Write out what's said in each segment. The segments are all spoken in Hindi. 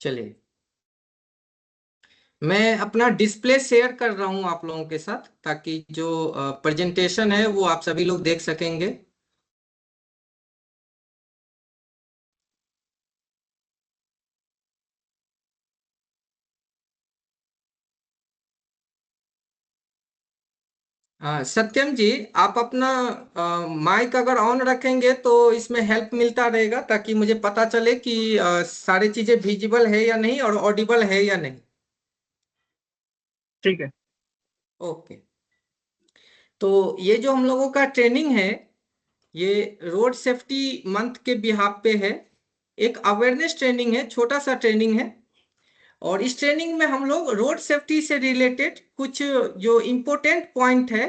चलिए, मैं अपना डिस्प्ले शेयर कर रहा हूं आप लोगों के साथ, ताकि जो प्रेजेंटेशन है वो आप सभी लोग देख सकेंगे। सत्यम जी, आप अपना माइक अगर ऑन रखेंगे तो इसमें हेल्प मिलता रहेगा, ताकि मुझे पता चले कि सारी चीजें विजिबल है या नहीं और ऑडिबल है या नहीं। ठीक है। ओके। तो ये जो हम लोगों का ट्रेनिंग है, ये रोड सेफ्टी मंथ के बिहाफ पे है। एक अवेयरनेस ट्रेनिंग है, छोटा सा ट्रेनिंग है। और इस ट्रेनिंग में हम लोग रोड सेफ्टी से रिलेटेड कुछ जो इम्पोर्टेंट पॉइंट है,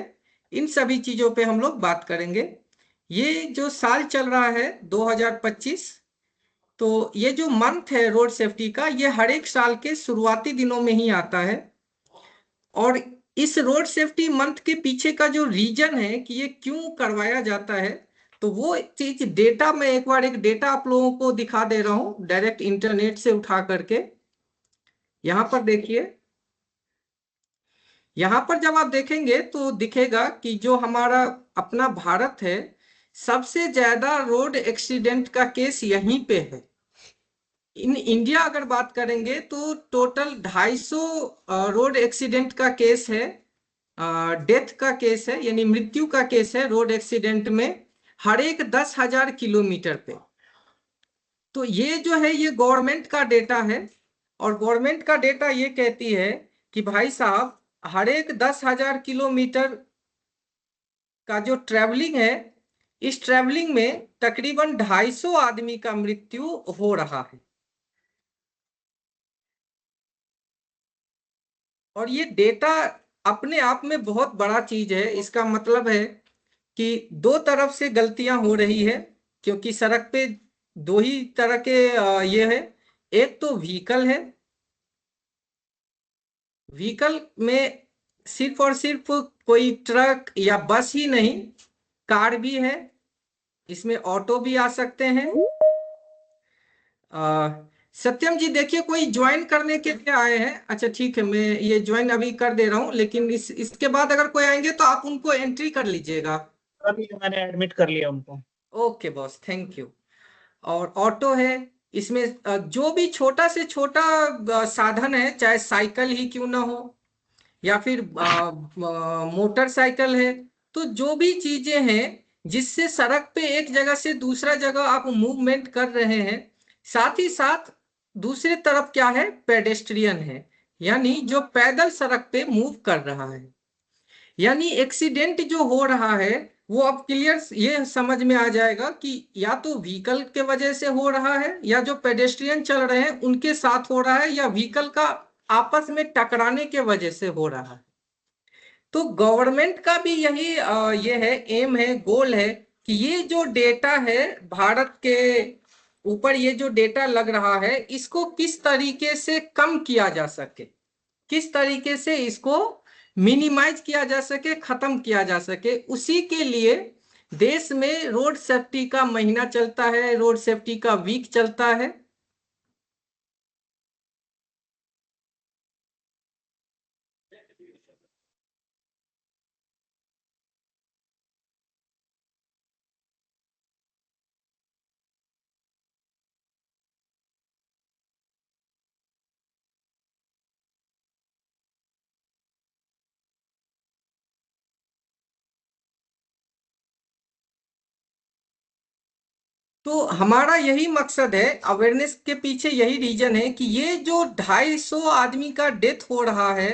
इन सभी चीजों पे हम लोग बात करेंगे। ये जो साल चल रहा है 2025, तो ये जो मंथ है रोड सेफ्टी का, ये हर एक साल के शुरुआती दिनों में ही आता है। और इस रोड सेफ्टी मंथ के पीछे का जो रीजन है कि ये क्यों करवाया जाता है, तो वो चीज डेटा में एक बार एक डेटा आप लोगों को दिखा दे रहा हूं, डायरेक्ट इंटरनेट से उठा करके। यहां पर देखिए, यहां पर जब आप देखेंगे तो दिखेगा कि जो हमारा अपना भारत है, सबसे ज्यादा रोड एक्सीडेंट का केस यहीं पे है। इन इंडिया अगर बात करेंगे तो टोटल 250 रोड एक्सीडेंट का केस है, डेथ का केस है, यानी मृत्यु का केस है रोड एक्सीडेंट में, हर एक 10,000 किलोमीटर पे। तो ये जो है ये गवर्नमेंट का डेटा है। और गवर्नमेंट का डेटा ये कहती है कि भाई साहब, हर एक 10,000 किलोमीटर का जो ट्रेवलिंग है, इस ट्रेवलिंग में तकरीबन 250 आदमी का मृत्यु हो रहा है। और ये डेटा अपने आप में बहुत बड़ा चीज है। इसका मतलब है कि दो तरफ से गलतियां हो रही है, क्योंकि सड़क पे दो ही तरह के ये है। एक तो व्हीकल है, व्हीकल में सिर्फ और सिर्फ कोई ट्रक या बस ही नहीं, कार भी है, इसमें ऑटो भी आ सकते हैं। सत्यम जी देखिए, कोई ज्वाइन करने के लिए आए हैं। अच्छा ठीक है, मैं ये ज्वाइन अभी कर दे रहा हूँ, लेकिन इसके बाद अगर कोई आएंगे तो आप उनको एंट्री कर लीजिएगा। अभी मैंने एडमिट कर लिया उनको। Okay boss, thank you. और ऑटो है, इसमें जो भी छोटा से छोटा साधन है, चाहे साइकिल ही क्यों ना हो या फिर मोटरसाइकिल है, तो जो भी चीजें हैं जिससे सड़क पे एक जगह से दूसरा जगह आप मूवमेंट कर रहे हैं, साथ ही साथ दूसरी तरफ क्या है, पेडेस्ट्रियन है, यानी जो पैदल सड़क पे मूव कर रहा है। यानी एक्सीडेंट जो हो रहा है, वो अब क्लियर ये समझ में आ जाएगा कि या तो व्हीकल के वजह से हो रहा है, या जो पेडेस्ट्रियन चल रहे हैं उनके साथ हो रहा है, या व्हीकल का आपस में टकराने के वजह से हो रहा है। तो गवर्नमेंट का भी यही ये है, एम है, गोल है कि ये जो डेटा है भारत के ऊपर, ये जो डेटा लग रहा है, इसको किस तरीके से कम किया जा सके, किस तरीके से इसको मिनिमाइज किया जा सके, खत्म किया जा सके। उसी के लिए देश में रोड सेफ्टी का महीना चलता है, रोड सेफ्टी का वीक चलता है। तो हमारा यही मकसद है, अवेयरनेस के पीछे यही रीजन है कि ये जो 250 आदमी का डेथ हो रहा है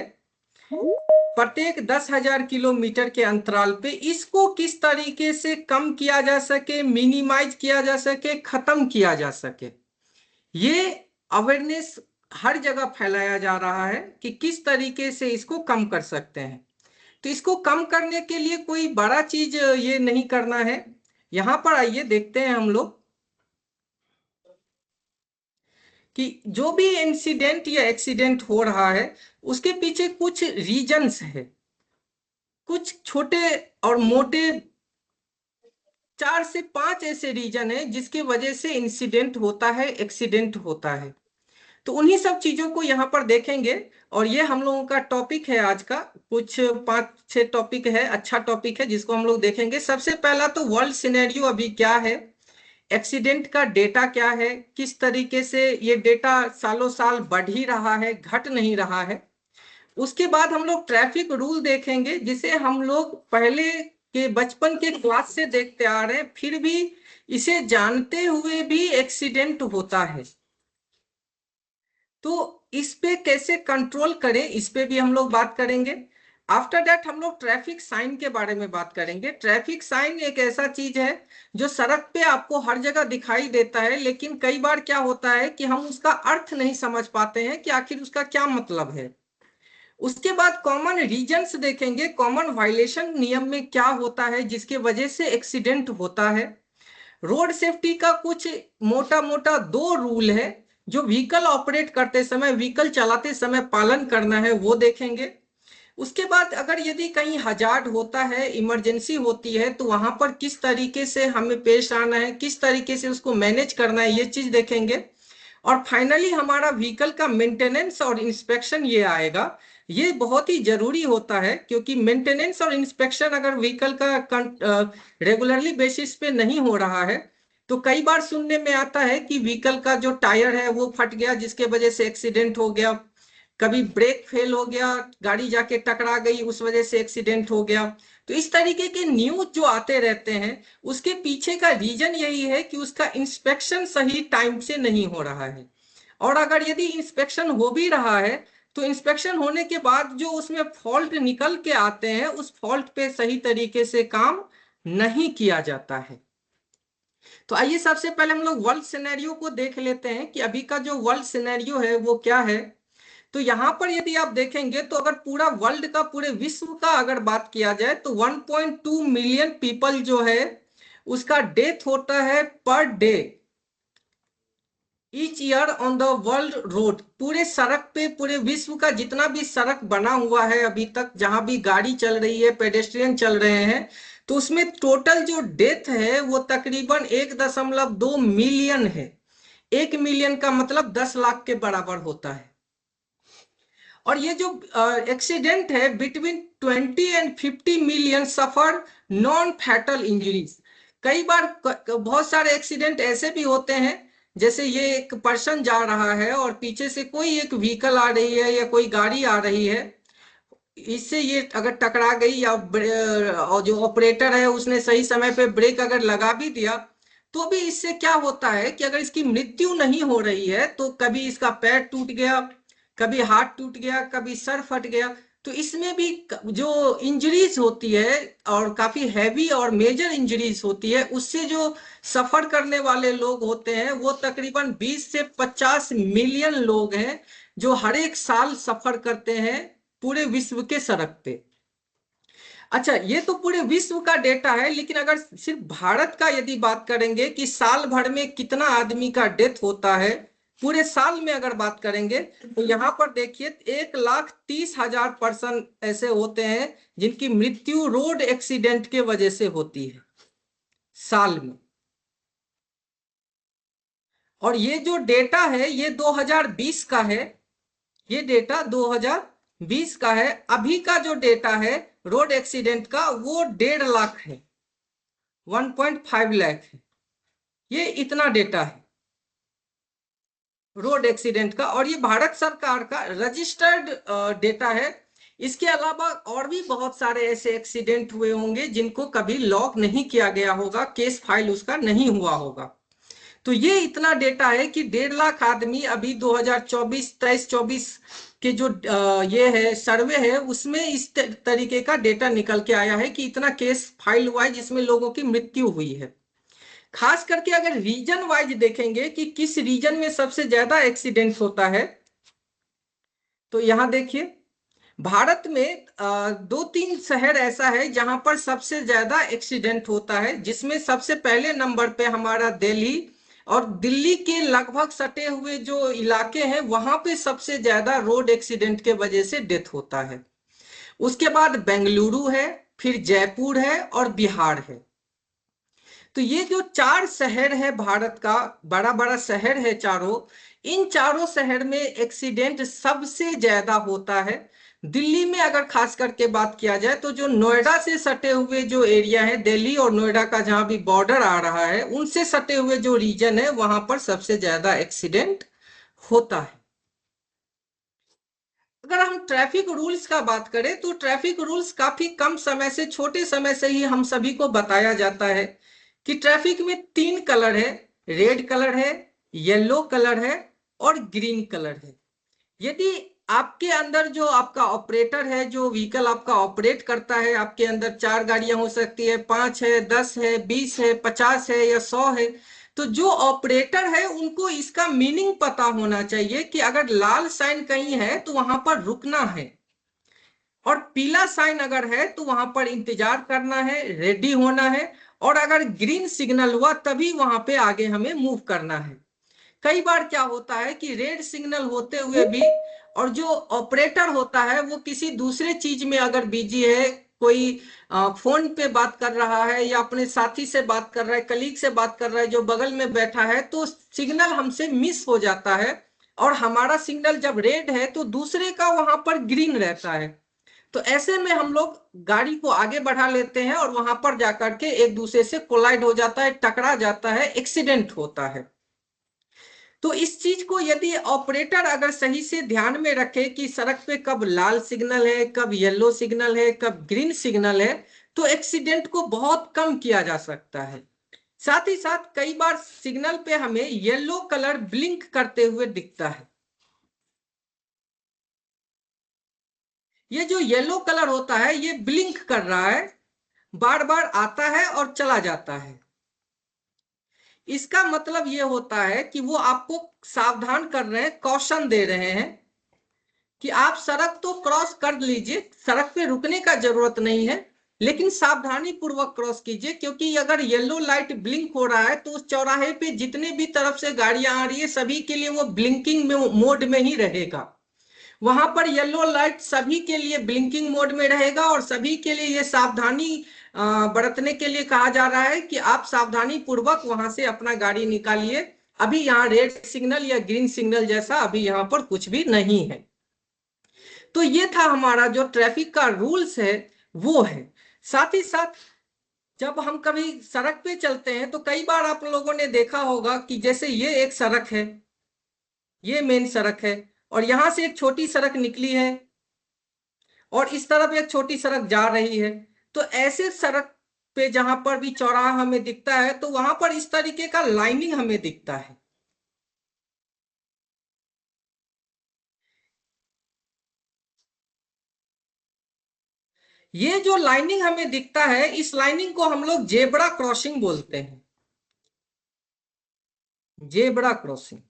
प्रत्येक 10,000 किलोमीटर के अंतराल पे, इसको किस तरीके से कम किया जा सके, मिनिमाइज किया जा सके, खत्म किया जा सके। ये अवेयरनेस हर जगह फैलाया जा रहा है कि किस तरीके से इसको कम कर सकते हैं। तो इसको कम करने के लिए कोई बड़ा चीज ये नहीं करना है। यहां पर आइए देखते हैं हम लोग कि जो भी इंसिडेंट या एक्सीडेंट हो रहा है, उसके पीछे कुछ रीजंस है, कुछ छोटे और मोटे 4 से 5 ऐसे रीजन है जिसकी वजह से इंसिडेंट होता है, एक्सीडेंट होता है। तो उन्हीं सब चीजों को यहाँ पर देखेंगे। और ये हम लोगों का टॉपिक है आज का, कुछ 5-6 टॉपिक है, अच्छा टॉपिक है जिसको हम लोग देखेंगे। सबसे पहला तो वर्ल्ड सिनेरियो अभी क्या है, एक्सीडेंट का डेटा क्या है, किस तरीके से ये डेटा सालों साल बढ़ ही रहा है, घट नहीं रहा है। उसके बाद हम लोग ट्रैफिक रूल देखेंगे, जिसे हम लोग पहले के बचपन के क्लास से देखते आ रहे हैं, फिर भी इसे जानते हुए भी एक्सीडेंट होता है। तो इस पे कैसे कंट्रोल करें, इस पे भी हम लोग बात करेंगे। आफ्टर दैट हम लोग ट्रैफिक साइन के बारे में बात करेंगे। ट्रैफिक साइन एक ऐसा चीज है जो सड़क पे आपको हर जगह दिखाई देता है, लेकिन कई बार क्या होता है कि हम उसका अर्थ नहीं समझ पाते हैं कि आखिर उसका क्या मतलब है। उसके बाद कॉमन रीजंस देखेंगे, कॉमन वायलेशन नियम में क्या होता है जिसके वजह से एक्सीडेंट होता है। रोड सेफ्टी का कुछ मोटा मोटा 2 रूल है जो व्हीकल ऑपरेट करते समय, व्हीकल चलाते समय पालन करना है, वो देखेंगे। उसके बाद अगर यदि कहीं हजार्ड होता है, इमरजेंसी होती है, तो वहां पर किस तरीके से हमें पेश आना है, किस तरीके से उसको मैनेज करना है, ये चीज देखेंगे। और फाइनली हमारा व्हीकल का मेंटेनेंस और इंस्पेक्शन ये आएगा। ये बहुत ही जरूरी होता है, क्योंकि मेंटेनेंस और इंस्पेक्शन अगर व्हीकल का रेगुलरली बेसिस पे नहीं हो रहा है, तो कई बार सुनने में आता है कि व्हीकल का जो टायर है वो फट गया, जिसके वजह से एक्सीडेंट हो गया। कभी ब्रेक फेल हो गया, गाड़ी जाके टकरा गई, उस वजह से एक्सीडेंट हो गया। तो इस तरीके के न्यूज जो आते रहते हैं, उसके पीछे का रीजन यही है कि उसका इंस्पेक्शन सही टाइम से नहीं हो रहा है। और अगर यदि इंस्पेक्शन हो भी रहा है, तो इंस्पेक्शन होने के बाद जो उसमें फॉल्ट निकल के आते हैं, उस फॉल्ट पे सही तरीके से काम नहीं किया जाता है। तो आइए सबसे पहले हम लोग वर्ल्ड सिनेरियो को देख लेते हैं कि अभी का जो वर्ल्ड सिनेरियो है वो क्या है। तो यहां पर यदि आप देखेंगे, तो अगर पूरा वर्ल्ड का, पूरे विश्व का अगर बात किया जाए, तो 1.2 मिलियन पीपल जो है उसका डेथ होता है per day, each year on the world road. पूरे सड़क पे, पूरे विश्व का जितना भी सड़क बना हुआ है अभी तक, जहां भी गाड़ी चल रही है, पेडेस्ट्रियन चल रहे हैं, तो उसमें टोटल जो डेथ है वो तकरीबन 1.2 मिलियन है। 1 मिलियन का मतलब 10 लाख के बराबर होता है। और ये जो एक्सीडेंट है, between 20 and 50 million suffer non fatal injuries. कई बार बहुत सारे एक्सीडेंट ऐसे भी होते हैं, जैसे ये एक पर्सन जा रहा है और पीछे से कोई एक व्हीकल आ रही है या कोई गाड़ी आ रही है, इससे ये अगर टकरा गई, या और जो ऑपरेटर है उसने सही समय पे ब्रेक अगर लगा भी दिया, तो भी इससे क्या होता है कि अगर इसकी मृत्यु नहीं हो रही है, तो कभी इसका पैर टूट गया, कभी हाथ टूट गया, कभी सर फट गया। तो इसमें भी जो इंजरीज होती है, और काफी हैवी और मेजर इंजरीज होती है, उससे जो सफर करने वाले लोग होते हैं वो तकरीबन 20 से 50 मिलियन लोग हैं, जो हर एक साल सफर करते हैं पूरे विश्व के सड़क पे। अच्छा, ये तो पूरे विश्व का डेटा है, लेकिन अगर सिर्फ भारत का यदि बात करेंगे कि साल भर में कितना आदमी का डेथ होता है, पूरे साल में अगर बात करेंगे, तो यहाँ पर देखिए 1,30,000 पर्सन ऐसे होते हैं जिनकी मृत्यु रोड एक्सीडेंट के वजह से होती है साल में। और ये जो डेटा है ये 2020 का है, ये डेटा 2020 का है। अभी का जो डेटा है रोड एक्सीडेंट का, वो 1.5 लाख है, 1.5 लाख है। ये इतना डेटा है रोड एक्सीडेंट का, और ये भारत सरकार का रजिस्टर्ड डेटा है। इसके अलावा और भी बहुत सारे ऐसे एक्सीडेंट हुए होंगे जिनको कभी लॉग नहीं किया गया होगा, केस फाइल उसका नहीं हुआ होगा। तो ये इतना डेटा है कि 1.5 लाख आदमी अभी 2024, 23-24 के जो ये है सर्वे है, उसमें इस तरीके का डेटा निकल के आया है कि इतना केस फाइल हुआ है जिसमें लोगों की मृत्यु हुई है। खास करके अगर रीजन वाइज देखेंगे कि किस रीजन में सबसे ज्यादा एक्सीडेंट होता है, तो यहां देखिए भारत में 2-3 शहर ऐसा है जहां पर सबसे ज्यादा एक्सीडेंट होता है, जिसमें सबसे पहले नंबर पे हमारा दिल्ली, और दिल्ली के लगभग सटे हुए जो इलाके हैं वहां पे सबसे ज्यादा रोड एक्सीडेंट के वजह से डेथ होता है। उसके बाद बेंगलुरु है, फिर जयपुर है और बिहार है। तो ये जो 4 शहर है भारत का, बड़ा बड़ा शहर है चारों, इन चारों शहर में एक्सीडेंट सबसे ज्यादा होता है। दिल्ली में अगर खास करके बात किया जाए तो जो नोएडा से सटे हुए जो एरिया है, दिल्ली और नोएडा का जहां भी बॉर्डर आ रहा है, उनसे सटे हुए जो रीजन है वहां पर सबसे ज्यादा एक्सीडेंट होता है। अगर हम ट्रैफिक रूल्स का बात करें तो ट्रैफिक रूल्स काफी कम समय से, छोटे समय से ही हम सभी को बताया जाता है कि ट्रैफिक में 3 कलर है, रेड कलर है, येलो कलर है और ग्रीन कलर है। यदि आपके अंदर जो आपका ऑपरेटर है, जो व्हीकल आपका ऑपरेट करता है, आपके अंदर 4 गाड़ियां हो सकती है, 5 है, 10 है, 20 है, 50 है या 100 है, तो जो ऑपरेटर है उनको इसका मीनिंग पता होना चाहिए कि अगर लाल साइन कहीं है तो वहां पर रुकना है, और पीला साइन अगर है तो वहां पर इंतजार करना है, रेडी होना है, और अगर ग्रीन सिग्नल हुआ तभी वहां पे आगे हमें मूव करना है। कई बार क्या होता है कि रेड सिग्नल होते हुए भी, और जो ऑपरेटर होता है वो किसी दूसरे चीज में अगर बिजी है, कोई फोन पे बात कर रहा है या अपने साथी से बात कर रहा है, कलीग से बात कर रहा है जो बगल में बैठा है, तो सिग्नल हमसे मिस हो जाता है, और हमारा सिग्नल जब रेड है तो दूसरे का वहां पर ग्रीन रहता है। तो ऐसे में हम लोग गाड़ी को आगे बढ़ा लेते हैं और वहां पर जाकर के एक दूसरे से कोलाइड हो जाता है, टकरा जाता है, एक्सीडेंट होता है। तो इस चीज को यदि ऑपरेटर अगर सही से ध्यान में रखे कि सड़क पे कब लाल सिग्नल है, कब येलो सिग्नल है, कब ग्रीन सिग्नल है, तो एक्सीडेंट को बहुत कम किया जा सकता है। साथ ही साथ कई बार सिग्नल पे हमें येलो कलर ब्लिंक करते हुए दिखता है। ये जो येलो कलर होता है ये ब्लिंक कर रहा है, बार बार आता है और चला जाता है। इसका मतलब ये होता है कि वो आपको सावधान कर रहे हैं, कॉशन दे रहे हैं कि आप सड़क तो क्रॉस कर लीजिए, सड़क पे रुकने का जरूरत नहीं है, लेकिन सावधानी पूर्वक क्रॉस कीजिए, क्योंकि अगर येलो लाइट ब्लिंक हो रहा है तो उस चौराहे पे जितने भी तरफ से गाड़ियां आ रही है सभी के लिए वो ब्लिंकिंग मोड में ही रहेगा। वहां पर येलो लाइट सभी के लिए ब्लिंकिंग मोड में रहेगा, और सभी के लिए ये सावधानी बरतने के लिए कहा जा रहा है कि आप सावधानी पूर्वक वहां से अपना गाड़ी निकालिए। अभी यहाँ रेड सिग्नल या ग्रीन सिग्नल जैसा अभी यहाँ पर कुछ भी नहीं है। तो ये था हमारा जो ट्रैफिक का रूल्स है वो है। साथ ही साथ जब हम कभी सड़क पे चलते हैं तो कई बार आप लोगों ने देखा होगा कि जैसे ये एक सड़क है, ये मेन सड़क है, और यहां से एक छोटी सड़क निकली है और इस तरफ एक छोटी सड़क जा रही है। तो ऐसे सड़क पे जहां पर भी चौराहा हमें दिखता है तो वहां पर इस तरीके का लाइनिंग हमें दिखता है। ये जो लाइनिंग हमें दिखता है इस लाइनिंग को हम लोग जेब्रा क्रॉसिंग बोलते हैं। Zebra crossing.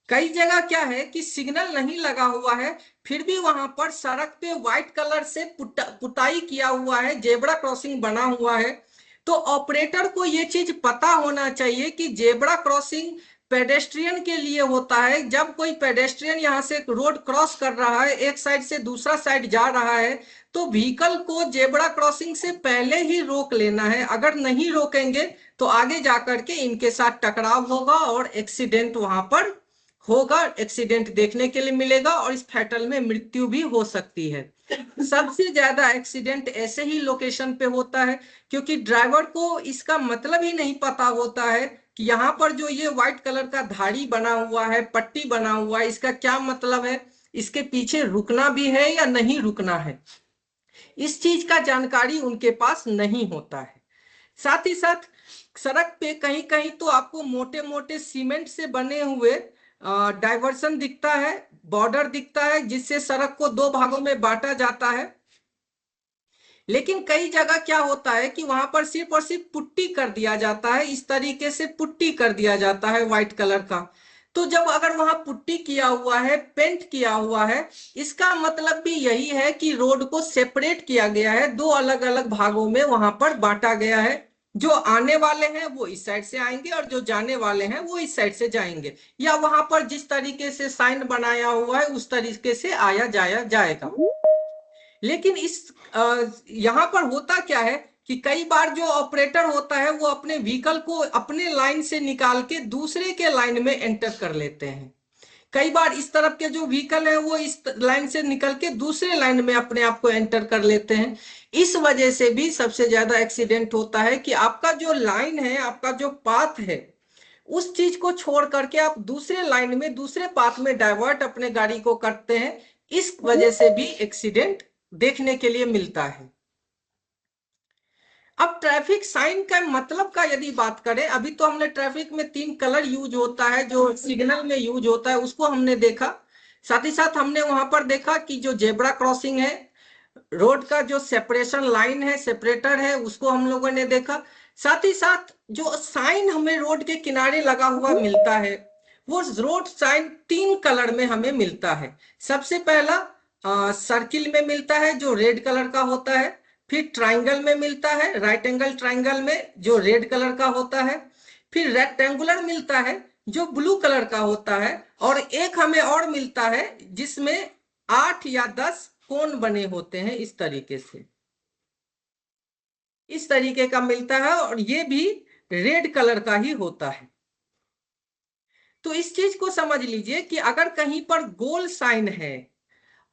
कई जगह क्या है कि सिग्नल नहीं लगा हुआ है, फिर भी वहां पर सड़क पे व्हाइट कलर से पुताई किया हुआ है, जेब्रा क्रॉसिंग बना हुआ है। तो ऑपरेटर को यह चीज पता होना चाहिए कि जेब्रा क्रॉसिंग पेडेस्ट्रियन के लिए होता है। जब कोई पेडेस्ट्रियन यहां से रोड क्रॉस कर रहा है, एक साइड से दूसरा साइड जा रहा है, तो व्हीकल को जेब्रा क्रॉसिंग से पहले ही रोक लेना है। अगर नहीं रोकेंगे तो आगे जाकर के इनके साथ टकराव होगा और एक्सीडेंट वहां पर होगा, एक्सीडेंट देखने के लिए मिलेगा और इस फैटल में मृत्यु भी हो सकती है। सबसे ज्यादा एक्सीडेंट ऐसे ही लोकेशन पे होता है क्योंकि ड्राइवर को इसका मतलब ही नहीं पता होता है कि यहाँ पर जो ये व्हाइट कलर का धारी बना हुआ है, पट्टी बना हुआ है, इसका क्या मतलब है, इसके पीछे रुकना भी है या नहीं रुकना है, इस चीज का जानकारी उनके पास नहीं होता है। साथ ही साथ सड़क पे कहीं कहीं तो आपको मोटे मोटे सीमेंट से बने हुए डाइवर्सन दिखता है, बॉर्डर दिखता है, जिससे सड़क को 2 भागों में बांटा जाता है। लेकिन कई जगह क्या होता है कि वहां पर सिर्फ और सिर्फ पुट्टी कर दिया जाता है, इस तरीके से पुट्टी कर दिया जाता है व्हाइट कलर का। तो जब अगर वहां पुट्टी किया हुआ है, पेंट किया हुआ है, इसका मतलब भी यही है कि रोड को सेपरेट किया गया है, 2 अलग अलग भागों में वहां पर बांटा गया है। जो आने वाले हैं वो इस साइड से आएंगे और जो जाने वाले हैं वो इस साइड से जाएंगे, या वहां पर जिस तरीके से साइन बनाया हुआ है उस तरीके से आया जाया जाएगा। लेकिन इस यहाँ पर होता क्या है कि कई बार जो ऑपरेटर होता है वो अपने व्हीकल को अपने लाइन से निकाल के दूसरे के लाइन में एंटर कर लेते हैं। कई बार इस तरफ के जो व्हीकल है वो इस लाइन से निकल के दूसरे लाइन में अपने आप को एंटर कर लेते हैं। इस वजह से भी सबसे ज्यादा एक्सीडेंट होता है कि आपका जो लाइन है, आपका जो पाथ है, उस चीज को छोड़ करके आप दूसरे लाइन में, दूसरे पाथ में डाइवर्ट अपने गाड़ी को करते हैं। इस वजह से भी एक्सीडेंट देखने के लिए मिलता है। अब ट्रैफिक साइन का मतलब का यदि बात करें, अभी तो हमने ट्रैफिक में 3 कलर यूज होता है जो सिग्नल में यूज होता है उसको हमने देखा। साथ ही साथ हमने वहां पर देखा कि जो जेब्रा क्रॉसिंग है, रोड का जो सेपरेशन लाइन है, सेपरेटर है, उसको हम लोगों ने देखा। साथ ही साथ जो साइन हमें रोड के किनारे लगा हुआ मिलता है, वो रोड साइन 3 कलर में हमें मिलता है। सबसे पहला सर्किल में मिलता है जो रेड कलर का होता है, फिर ट्राइंगल में मिलता है, राइट एंगल ट्राइंगल में जो रेड कलर का होता है, फिर रेक्टेंगुलर मिलता है जो ब्लू कलर का होता है, और एक हमें और मिलता है जिसमें 8 या 10 कोन बने होते हैं इस तरीके से, इस तरीके का मिलता है, और ये भी रेड कलर का ही होता है। तो इस चीज को समझ लीजिए कि अगर कहीं पर गोल साइन है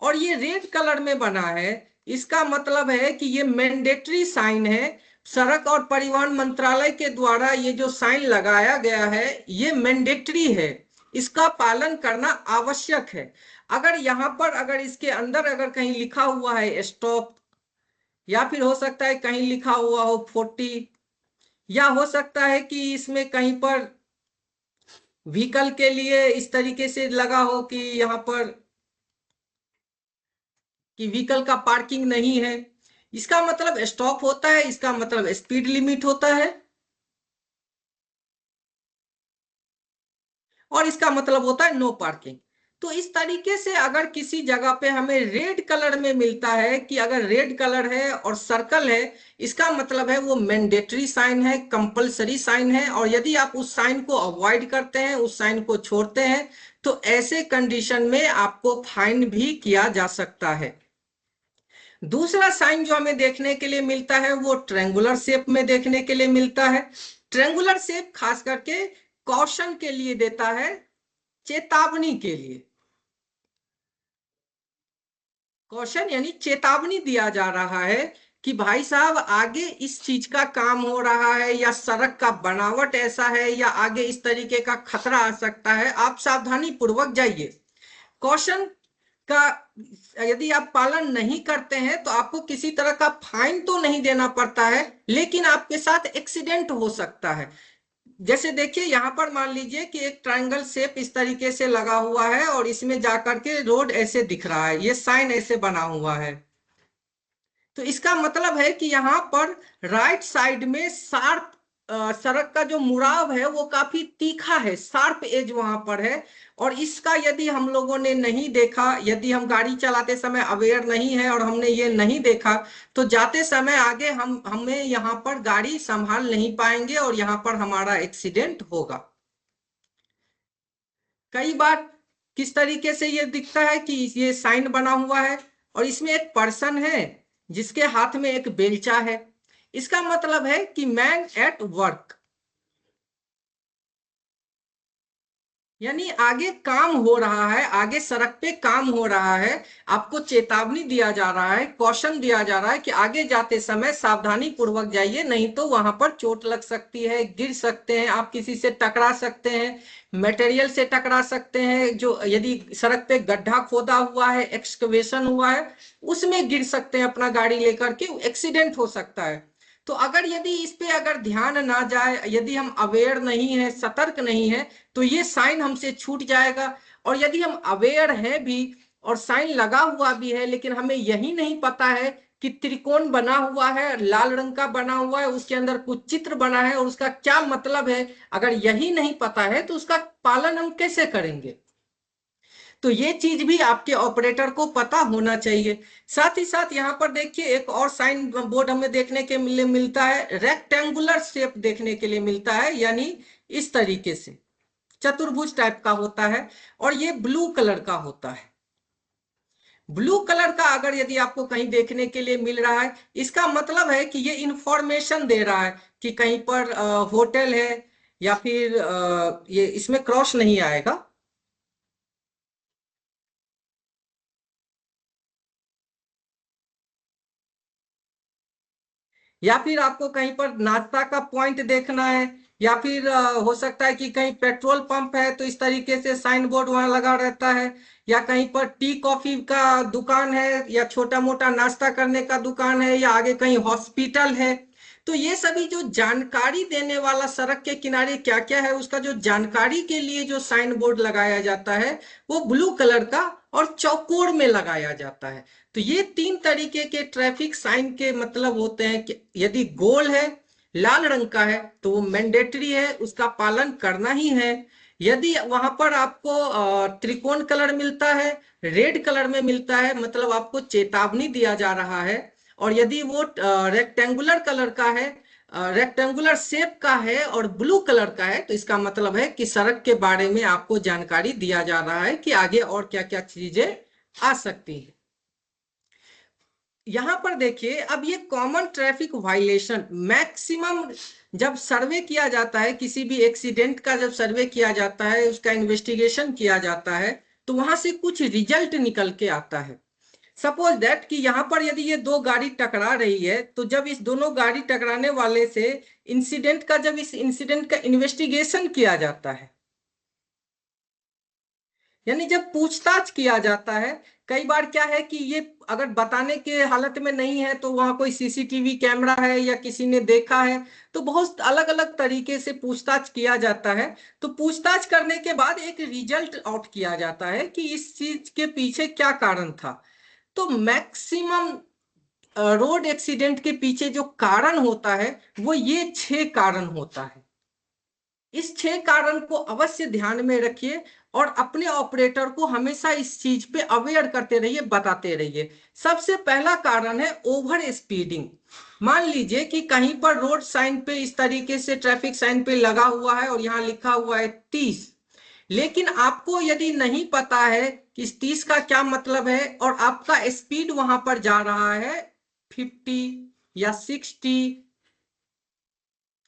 और ये रेड कलर में बना है, इसका मतलब है कि ये मैंडेटरी साइन है। सड़क और परिवहन मंत्रालय के द्वारा ये जो साइन लगाया गया है ये मैंडेटरी है, इसका पालन करना आवश्यक है। अगर यहाँ पर, अगर इसके अंदर अगर कहीं लिखा हुआ है स्टॉप, या फिर हो सकता है कहीं लिखा हुआ हो 40, या हो सकता है कि इसमें कहीं पर व्हीकल के लिए इस तरीके से लगा हो कि यहाँ पर कि व्हीकल का पार्किंग नहीं है, इसका मतलब स्टॉप होता है, इसका मतलब स्पीड लिमिट होता है, और इसका मतलब होता है नो पार्किंग। तो इस तरीके से अगर किसी जगह पे हमें रेड कलर में मिलता है कि अगर रेड कलर है और सर्कल है, इसका मतलब है वो मैंडेटरी साइन है, कंपलसरी साइन है, और यदि आप उस साइन को अवॉइड करते हैं, उस साइन को छोड़ते हैं, तो ऐसे कंडीशन में आपको फाइन भी किया जा सकता है। दूसरा साइन जो हमें देखने के लिए मिलता है वो ट्रेंगुलर शेप में देखने के लिए मिलता है। ट्रेंगुलर शेप खास करके कॉशन के लिए देता है, चेतावनी के लिए। कॉशन यानी चेतावनी दिया जा रहा है कि भाई साहब आगे इस चीज का काम हो रहा है, या सड़क का बनावट ऐसा है, या आगे इस तरीके का खतरा आ सकता है, आप सावधानी पूर्वक जाइए। कॉशन का यदि आप पालन नहीं करते हैं तो आपको किसी तरह का फाइन तो नहीं देना पड़ता है, लेकिन आपके साथ एक्सीडेंट हो सकता है। जैसे देखिए यहाँ पर मान लीजिए कि एक ट्रायंगल शेप इस तरीके से लगा हुआ है और इसमें जाकर के रोड ऐसे दिख रहा है, ये साइन ऐसे बना हुआ है। तो इसका मतलब है कि यहाँ पर राइट साइड में शार्प सड़क का जो मुड़ाव है वो काफी तीखा है, शार्प एज वहां पर है। और इसका यदि हम लोगों ने नहीं देखा, यदि हम गाड़ी चलाते समय अवेयर नहीं है और हमने ये नहीं देखा, तो जाते समय आगे हमें यहाँ पर गाड़ी संभाल नहीं पाएंगे और यहाँ पर हमारा एक्सीडेंट होगा। कई बार किस तरीके से ये दिखता है कि ये साइन बना हुआ है और इसमें एक पर्सन है जिसके हाथ में एक बेलचा है, इसका मतलब है कि मैन एट वर्क, यानी आगे काम हो रहा है, आगे सड़क पे काम हो रहा है। आपको चेतावनी दिया जा रहा है, कॉशन दिया जा रहा है कि आगे जाते समय सावधानी पूर्वक जाइए, नहीं तो वहां पर चोट लग सकती है, गिर सकते हैं, आप किसी से टकरा सकते हैं, मटेरियल से टकरा सकते हैं, जो यदि सड़क पे गड्ढा खोदा हुआ है, एक्सकवेशन हुआ है, उसमें गिर सकते हैं अपना गाड़ी लेकर के, एक्सीडेंट हो सकता है। तो अगर यदि इस पे अगर ध्यान ना जाए, यदि हम अवेयर नहीं है, सतर्क नहीं है, तो ये साइन हमसे छूट जाएगा। और यदि हम अवेयर हैं भी और साइन लगा हुआ भी है, लेकिन हमें यही नहीं पता है कि त्रिकोण बना हुआ है, लाल रंग का बना हुआ है, उसके अंदर कुछ चित्र बना है और उसका क्या मतलब है, अगर यही नहीं पता है तो उसका पालन हम कैसे करेंगे। तो ये चीज भी आपके ऑपरेटर को पता होना चाहिए। साथ ही साथ यहाँ पर देखिए एक और साइन बोर्ड हमें देखने के लिए मिलता है, रेक्टेंगुलर शेप देखने के लिए मिलता है, यानी इस तरीके से चतुर्भुज टाइप का होता है, और ये ब्लू कलर का होता है। ब्लू कलर का अगर यदि आपको कहीं देखने के लिए मिल रहा है, इसका मतलब है कि ये इंफॉर्मेशन दे रहा है कि कहीं पर होटल है, या फिर ये इसमें क्रॉस नहीं आएगा। या फिर आपको कहीं पर नाश्ता का पॉइंट देखना है, या फिर हो सकता है कि कहीं पेट्रोल पंप है तो इस तरीके से साइन बोर्ड वहां लगा रहता है, या कहीं पर टी कॉफी का दुकान है, या छोटा मोटा नाश्ता करने का दुकान है, या आगे कहीं हॉस्पिटल है। तो ये सभी जो जानकारी देने वाला सड़क के किनारे क्या क्या है, उसका जो जानकारी के लिए जो साइन बोर्ड लगाया जाता है वो ब्लू कलर का और चौकोर में लगाया जाता है। तो ये तीन तरीके के ट्रैफिक साइन के मतलब होते हैं कि यदि गोल है, लाल रंग का है, तो वो मैंडेटरी है, उसका पालन करना ही है। यदि वहां पर आपको त्रिकोण कलर मिलता है, रेड कलर में मिलता है, मतलब आपको चेतावनी दिया जा रहा है। और यदि वो रेक्टेंगुलर कलर का है, रेक्टेंगुलर शेप का है और ब्लू कलर का है, तो इसका मतलब है कि सड़क के बारे में आपको जानकारी दिया जा रहा है कि आगे और क्या क्या चीजें आ सकती हैं। यहां पर देखिए, अब ये कॉमन ट्रैफिक वायलेशन मैक्सिमम जब सर्वे किया जाता है, किसी भी एक्सीडेंट का जब सर्वे किया जाता है, उसका इन्वेस्टिगेशन किया जाता है, तो वहां से कुछ रिजल्ट निकल के आता है। सपोज दैट कि यहाँ पर यदि ये दो गाड़ी टकरा रही है, तो जब इस दोनों गाड़ी टकराने वाले से जब इस इंसिडेंट का इन्वेस्टिगेशन किया जाता है, यानी जब पूछताछ किया जाता है, कई बार क्या है कि ये अगर बताने के हालत में नहीं है तो वहां कोई सीसीटीवी कैमरा है या किसी ने देखा है, तो बहुत अलग अलग तरीके से पूछताछ किया जाता है। तो पूछताछ करने के बाद एक रिजल्ट आउट किया जाता है कि इस चीज के पीछे क्या कारण था। तो मैक्सिमम रोड एक्सीडेंट के पीछे जो कारण होता है वो ये 6 कारण होता है। इस 6 कारण को अवश्य ध्यान में रखिए और अपने ऑपरेटर को हमेशा इस चीज पे अवेयर करते रहिए, बताते रहिए। सबसे पहला कारण है ओवर स्पीडिंग। मान लीजिए कि कहीं पर रोड साइन पे इस तरीके से ट्रैफिक साइन पे लगा हुआ है और यहाँ लिखा हुआ है 30, लेकिन आपको यदि नहीं पता है कि इस 30 का क्या मतलब है और आपका स्पीड वहां पर जा रहा है 50 या 60,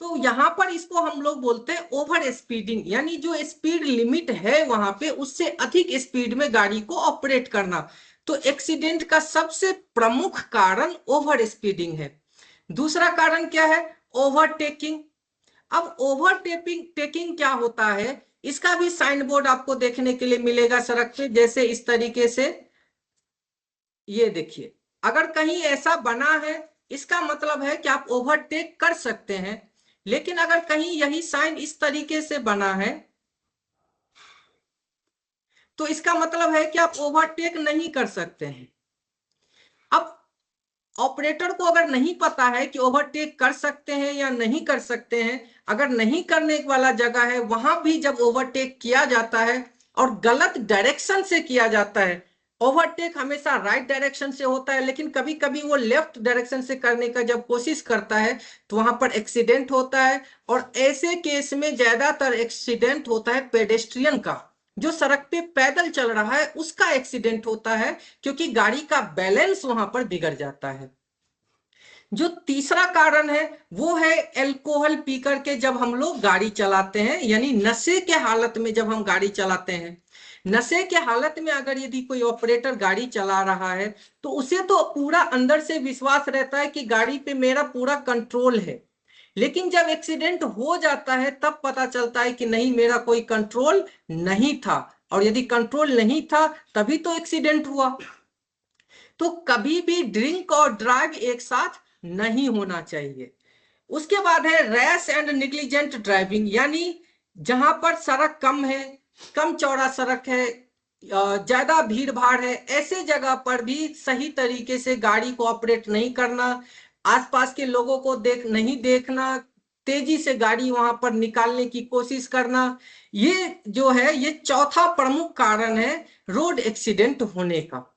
तो यहां पर इसको हम लोग बोलते हैं ओवर स्पीडिंग, यानी जो स्पीड लिमिट है वहां पे उससे अधिक स्पीड में गाड़ी को ऑपरेट करना। तो एक्सीडेंट का सबसे प्रमुख कारण ओवर स्पीडिंग है। दूसरा कारण क्या है? ओवरटेकिंग। अब ओवरटेकिंग टेकिंग क्या होता है, इसका भी साइन बोर्ड आपको देखने के लिए मिलेगा सड़क पे, जैसे इस तरीके से। ये देखिए, अगर कहीं ऐसा बना है, इसका मतलब है कि आप ओवरटेक कर सकते हैं। लेकिन अगर कहीं यही साइन इस तरीके से बना है, तो इसका मतलब है कि आप ओवरटेक नहीं कर सकते हैं। अब ऑपरेटर को अगर नहीं पता है कि ओवरटेक कर सकते हैं या नहीं कर सकते हैं, अगर नहीं करने वाला जगह है वहां भी जब ओवरटेक किया जाता है और गलत डायरेक्शन से किया जाता है, ओवरटेक हमेशा राइट डायरेक्शन से होता है, लेकिन कभी कभी वो लेफ्ट डायरेक्शन से करने का जब कोशिश करता है तो वहां पर एक्सीडेंट होता है। और ऐसे केस में ज्यादातर एक्सीडेंट होता है पेडेस्ट्रियन का, जो सड़क पे पैदल चल रहा है उसका एक्सीडेंट होता है, क्योंकि गाड़ी का बैलेंस वहां पर बिगड़ जाता है। जो तीसरा कारण है वो है अल्कोहल पी करके जब हम लोग गाड़ी चलाते हैं, यानी नशे के हालत में जब हम गाड़ी चलाते हैं। नशे के हालत में अगर यदि कोई ऑपरेटर गाड़ी चला रहा है, तो उसे तो पूरा अंदर से विश्वास रहता है कि गाड़ी पे मेरा पूरा कंट्रोल है, लेकिन जब एक्सीडेंट हो जाता है तब पता चलता है कि नहीं, मेरा कोई कंट्रोल नहीं था। और यदि कंट्रोल नहीं था तभी तो एक्सीडेंट हुआ। तो कभी भी ड्रिंक और ड्राइव एक साथ नहीं होना चाहिए। उसके बाद है रैश एंड निग्लिजेंट ड्राइविंग, यानी जहां पर सड़क कम है, कम चौड़ा सड़क है, ज्यादा भीड़ भाड़ है, ऐसे जगह पर भी सही तरीके से गाड़ी को ऑपरेट नहीं करना, आसपास के लोगों को नहीं देखना, तेजी से गाड़ी वहां पर निकालने की कोशिश करना, ये जो है ये चौथा प्रमुख कारण है रोड एक्सीडेंट होने का।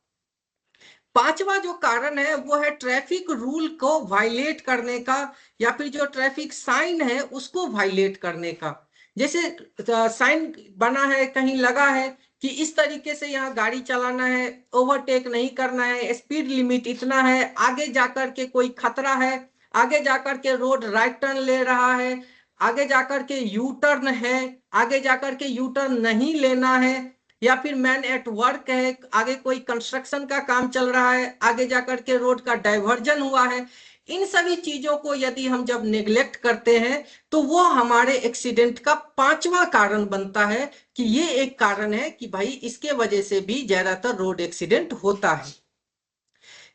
पांचवा जो कारण है वो है ट्रैफिक रूल को वायलेट करने का, या फिर जो ट्रैफिक साइन है उसको वायलेट करने का। जैसे साइन बना है, कहीं लगा है कि इस तरीके से यहाँ गाड़ी चलाना है, ओवरटेक नहीं करना है, स्पीड लिमिट इतना है, आगे जाकर के कोई खतरा है, आगे जाकर के रोड राइट टर्न ले रहा है, आगे जाकर के यू टर्न है, आगे जाकर के यू टर्न नहीं लेना है, या फिर मैन एट वर्क है, आगे कोई कंस्ट्रक्शन का काम चल रहा है, आगे जाकर के रोड का डाइवर्जन हुआ है। इन सभी चीजों को यदि हम जब नेग्लेक्ट करते हैं तो वो हमारे एक्सीडेंट का पांचवा कारण बनता है, कि ये एक कारण है कि भाई इसके वजह से भी ज्यादातर रोड एक्सीडेंट होता है।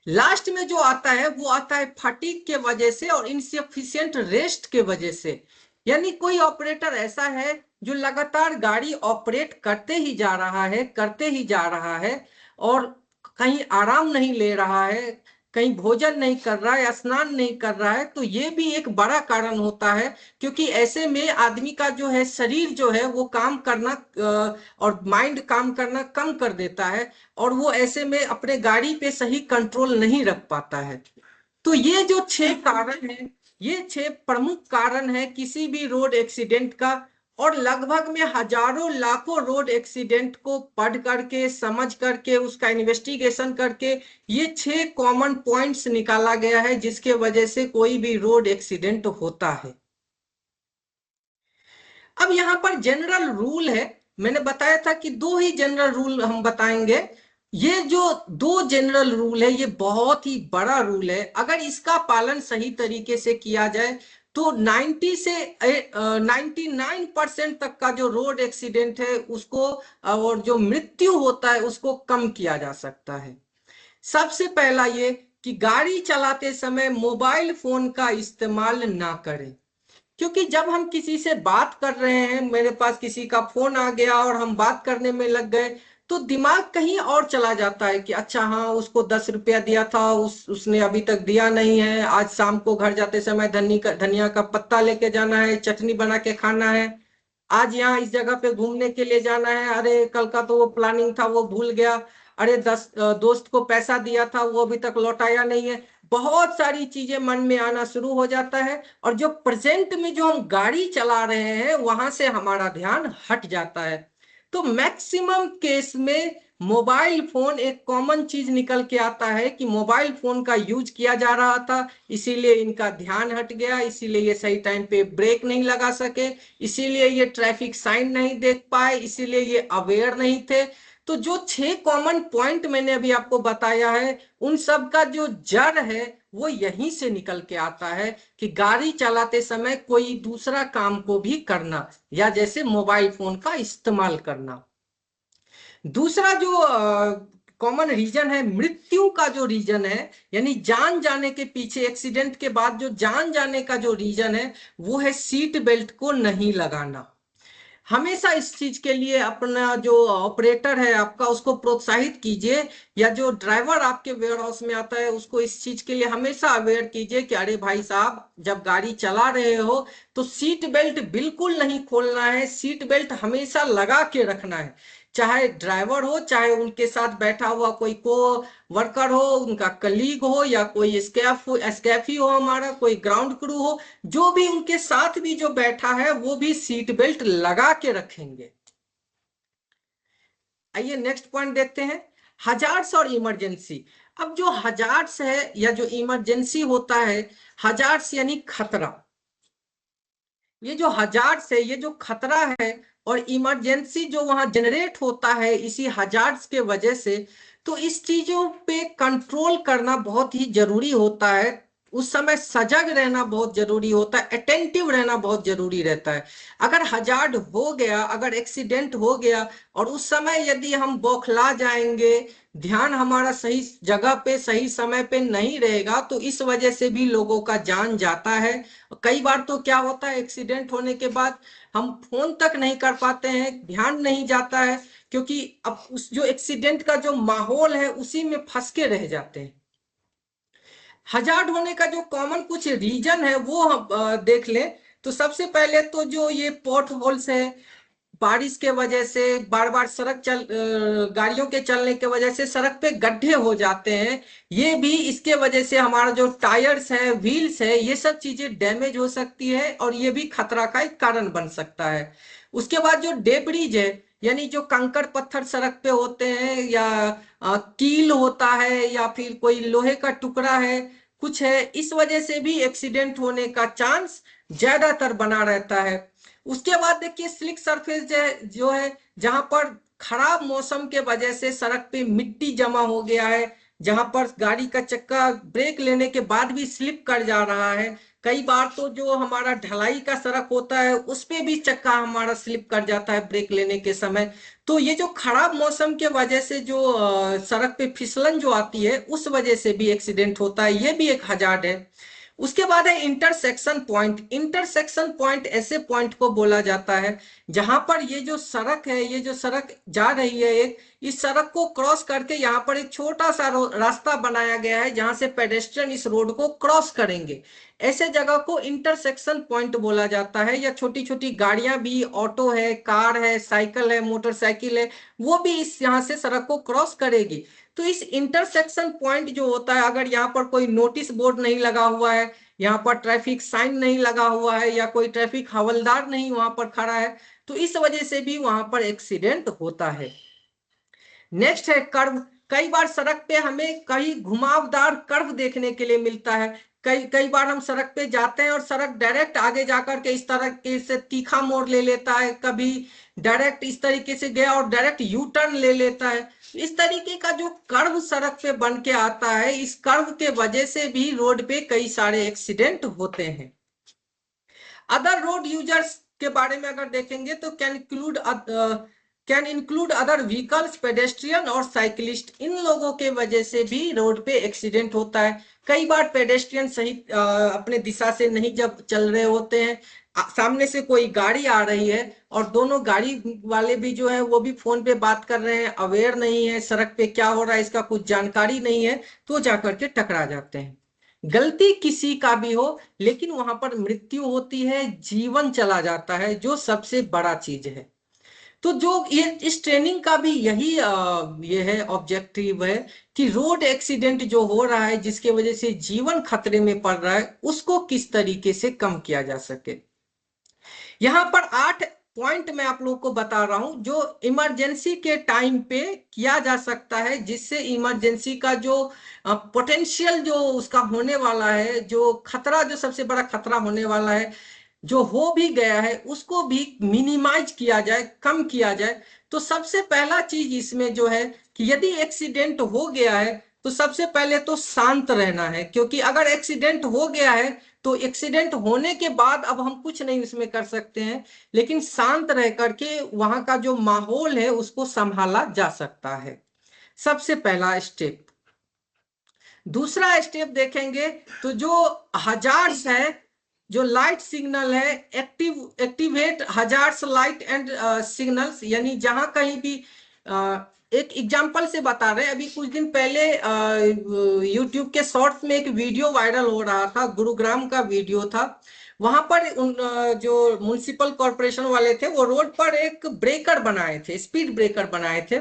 लास्ट में जो आता है वो आता है फटीग के वजह से और इनसफिशिएंट रेस्ट के वजह से। यानी कोई ऑपरेटर ऐसा है जो लगातार गाड़ी ऑपरेट करते ही जा रहा है और कहीं आराम नहीं ले रहा है, कहीं भोजन नहीं कर रहा है, स्नान नहीं कर रहा है, तो ये भी एक बड़ा कारण होता है। क्योंकि ऐसे में आदमी का जो है शरीर जो है वो काम करना और माइंड काम करना कम कर देता है, और वो ऐसे में अपने गाड़ी पे सही कंट्रोल नहीं रख पाता है। तो ये जो 6 कारण है, ये 6 प्रमुख कारण है किसी भी रोड एक्सीडेंट का। और लगभग में हजारों लाखों रोड एक्सीडेंट को पढ़ करके, समझ करके, उसका इन्वेस्टिगेशन करके ये 6 कॉमन पॉइंट्स निकाला गया है जिसके वजह से कोई भी रोड एक्सीडेंट होता है। अब यहाँ पर जनरल रूल है, मैंने बताया था कि 2 ही जनरल रूल हम बताएंगे। ये जो 2 जनरल रूल है ये बहुत ही बड़ा रूल है, अगर इसका पालन सही तरीके से किया जाए तो 90 से 99% तक का जो रोड एक्सीडेंट है उसको और जो मृत्यु होता है उसको कम किया जा सकता है। सबसे पहला ये कि गाड़ी चलाते समय मोबाइल फोन का इस्तेमाल ना करें। क्योंकि जब हम किसी से बात कर रहे हैं, मेरे पास किसी का फोन आ गया और हम बात करने में लग गए, तो दिमाग कहीं और चला जाता है कि अच्छा हाँ उसको 10 रुपया दिया था, उसने अभी तक दिया नहीं है, आज शाम को घर जाते समय धनिया का पत्ता लेके जाना है, चटनी बना के खाना है, आज यहाँ इस जगह पे घूमने के लिए जाना है, अरे कल का तो वो प्लानिंग था वो भूल गया, अरे दोस्त को पैसा दिया था वो अभी तक लौटाया नहीं है। बहुत सारी चीजें मन में आना शुरू हो जाता है, और जो प्रेजेंट में जो हम गाड़ी चला रहे हैं वहां से हमारा ध्यान हट जाता है। तो मैक्सिमम केस में मोबाइल फोन एक कॉमन चीज निकल के आता है कि मोबाइल फोन का यूज किया जा रहा था, इसीलिए इनका ध्यान हट गया, इसीलिए ये सही टाइम पे ब्रेक नहीं लगा सके, इसीलिए ये ट्रैफिक साइन नहीं देख पाए, इसीलिए ये अवेयर नहीं थे। तो जो 6 कॉमन पॉइंट मैंने अभी आपको बताया है उन सब का जो जड़ है वो यहीं से निकल के आता है कि गाड़ी चलाते समय कोई दूसरा काम को भी करना, या जैसे मोबाइल फोन का इस्तेमाल करना। दूसरा जो कॉमन रीजन है, मृत्यु का जो रीजन है, यानी जान जाने के पीछे, एक्सीडेंट के बाद जो जान जाने का जो रीजन है वो है सीट बेल्ट को नहीं लगाना। हमेशा इस चीज के लिए अपना जो ऑपरेटर है आपका उसको प्रोत्साहित कीजिए, या जो ड्राइवर आपके वेयर हाउस में आता है उसको इस चीज के लिए हमेशा अवेयर कीजिए कि अरे भाई साहब जब गाड़ी चला रहे हो तो सीट बेल्ट बिल्कुल नहीं खोलना है, सीट बेल्ट हमेशा लगा के रखना है। चाहे ड्राइवर हो, चाहे उनके साथ बैठा हुआ कोई को वर्कर हो, उनका कलीग हो, या कोई स्कैफी हो, हमारा कोई ग्राउंड क्रू हो, जो भी उनके साथ भी जो बैठा है वो भी सीट बेल्ट लगा के रखेंगे। आइए नेक्स्ट पॉइंट देखते हैं, हजार्ड्स और इमरजेंसी। अब जो हजार्ड्स है या जो इमरजेंसी होता है, हजार्ड्स यानी खतरा, ये जो हजार्ड्स है ये जो खतरा है, और इमरजेंसी जो वहां जनरेट होता है इसी हजार्ड्स के वजह से, तो इस चीजों पे कंट्रोल करना बहुत ही जरूरी होता है। उस समय सजग रहना बहुत जरूरी होता है, अटेंटिव रहना बहुत जरूरी रहता है। अगर हजार्ड हो गया, अगर एक्सीडेंट हो गया और उस समय यदि हम बौखला जाएंगे, ध्यान हमारा सही जगह पे सही समय पे नहीं रहेगा, तो इस वजह से भी लोगों का जान जाता है। कई बार तो क्या होता है, एक्सीडेंट होने के बाद हम फोन तक नहीं कर पाते हैं, ध्यान नहीं जाता है, क्योंकि अब उस जो एक्सीडेंट का जो माहौल है उसी में फंस के रह जाते हैं। हजार्ड होने का जो कॉमन कुछ रीजन है वो हम देख लें। तो सबसे पहले तो जो ये पॉट होल्स है, बारिश के वजह से बार बार गाड़ियों के चलने के वजह से सड़क पे गड्ढे हो जाते हैं, ये भी इसके वजह से हमारा जो टायर्स है, व्हील्स है, ये सब चीजें डैमेज हो सकती है और ये भी खतरा का एक कारण बन सकता है। उसके बाद जो डेब्रीज है, यानी जो कंकड़ पत्थर सड़क पे होते हैं, या कील होता है, या फिर कोई लोहे का टुकड़ा है, कुछ है, इस वजह से भी एक्सीडेंट होने का चांस ज्यादातर बना रहता है। उसके बाद देखिए स्लिक सरफेस जो है, जहां पर खराब मौसम के वजह से सड़क पे मिट्टी जमा हो गया है, जहां पर गाड़ी का चक्का ब्रेक लेने के बाद भी स्लिप कर जा रहा है। कई बार तो जो हमारा ढलाई का सड़क होता है उस पे भी चक्का हमारा स्लिप कर जाता है ब्रेक लेने के समय। तो ये जो खराब मौसम के वजह से जो सड़क पे फिसलन जो आती है, उस वजह से भी एक्सीडेंट होता है, ये भी एक हजार्ड है। उसके बाद है इंटरसेक्शन पॉइंट। इंटरसेक्शन पॉइंट ऐसे पॉइंट को बोला जाता है जहां पर ये जो सड़क है, ये जो सड़क जा रही है एक, इस सड़क को क्रॉस करके यहाँ पर एक छोटा सा रास्ता बनाया गया है जहां से पेडेस्ट्रियन इस रोड को क्रॉस करेंगे। ऐसे जगह को इंटरसेक्शन पॉइंट बोला जाता है। या छोटी छोटी गाड़ियां भी, ऑटो है, कार है, साइकिल है, मोटरसाइकिल है, वो भी इस यहाँ से सड़क को क्रॉस करेगी। तो इस इंटरसेक्शन पॉइंट जो होता है, अगर यहाँ पर कोई नोटिस बोर्ड नहीं लगा हुआ है, यहाँ पर ट्रैफिक साइन नहीं लगा हुआ है, या कोई ट्रैफिक हवलदार नहीं वहां पर खड़ा है, तो इस वजह से भी वहां पर एक्सीडेंट होता है। नेक्स्ट है कर्व। कई बार सड़क पे हमें कई घुमावदार कर्व देखने के लिए मिलता है। कई कई बार हम सड़क पे जाते हैं और सड़क डायरेक्ट आगे जाकर के इस तरह के से तीखा मोड़ ले लेता है, कभी डायरेक्ट इस तरीके से गया और डायरेक्ट यू टर्न ले लेता है। इस तरीके का जो कर्व सड़क पे बन के आता है, इस कर्व के वजह से भी रोड पे कई सारे एक्सीडेंट होते हैं। अदर रोड यूजर्स के बारे में अगर देखेंगे तो can include other vehicles, pedestrian और साइकिलिस्ट। इन लोगों के वजह से भी रोड पे एक्सीडेंट होता है। कई बार पेडेस्ट्रियन सही अपने दिशा से नहीं जब चल रहे होते हैं, सामने से कोई गाड़ी आ रही है और दोनों गाड़ी वाले भी जो है वो भी फोन पे बात कर रहे हैं, अवेयर नहीं है सड़क पे क्या हो रहा है, इसका कुछ जानकारी नहीं है, तो जाकर के टकरा जाते हैं। गलती किसी का भी हो, लेकिन वहां पर मृत्यु होती है, जीवन चला जाता है, जो सबसे बड़ा चीज है। तो जो ये इस ट्रेनिंग का भी यही ये है, ऑब्जेक्टिव है कि रोड एक्सीडेंट जो हो रहा है जिसके वजह से जीवन खतरे में पड़ रहा है, उसको किस तरीके से कम किया जा सके। यहाँ पर 8 पॉइंट मैं आप लोगों को बता रहा हूं जो इमरजेंसी के टाइम पे किया जा सकता है, जिससे इमरजेंसी का जो पोटेंशियल जो उसका होने वाला है, जो खतरा, जो सबसे बड़ा खतरा होने वाला है, जो हो भी गया है, उसको भी मिनिमाइज किया जाए, कम किया जाए। तो सबसे पहला चीज इसमें जो है कि यदि एक्सीडेंट हो गया है तो सबसे पहले तो शांत रहना है, क्योंकि अगर एक्सीडेंट हो गया है तो एक्सीडेंट होने के बाद अब हम कुछ नहीं उसमें कर सकते हैं, लेकिन शांत रह करके वहां का जो माहौल है उसको संभाला जा सकता है। सबसे पहला स्टेप। दूसरा स्टेप देखेंगे तो जो हजार्ड्स है, जो लाइट सिग्नल है, activate hazards light and signals, यानी जहां कहीं भी एक एग्जांपल से बता रहे हैं। अभी कुछ दिन पहले यूट्यूब के शॉर्ट्स में एक वीडियो वायरल हो रहा था, गुरुग्राम का वीडियो था। वहां पर जो म्युनिसिपल कॉरपोरेशन वाले थे वो रोड पर एक ब्रेकर बनाए थे, स्पीड ब्रेकर बनाए थे।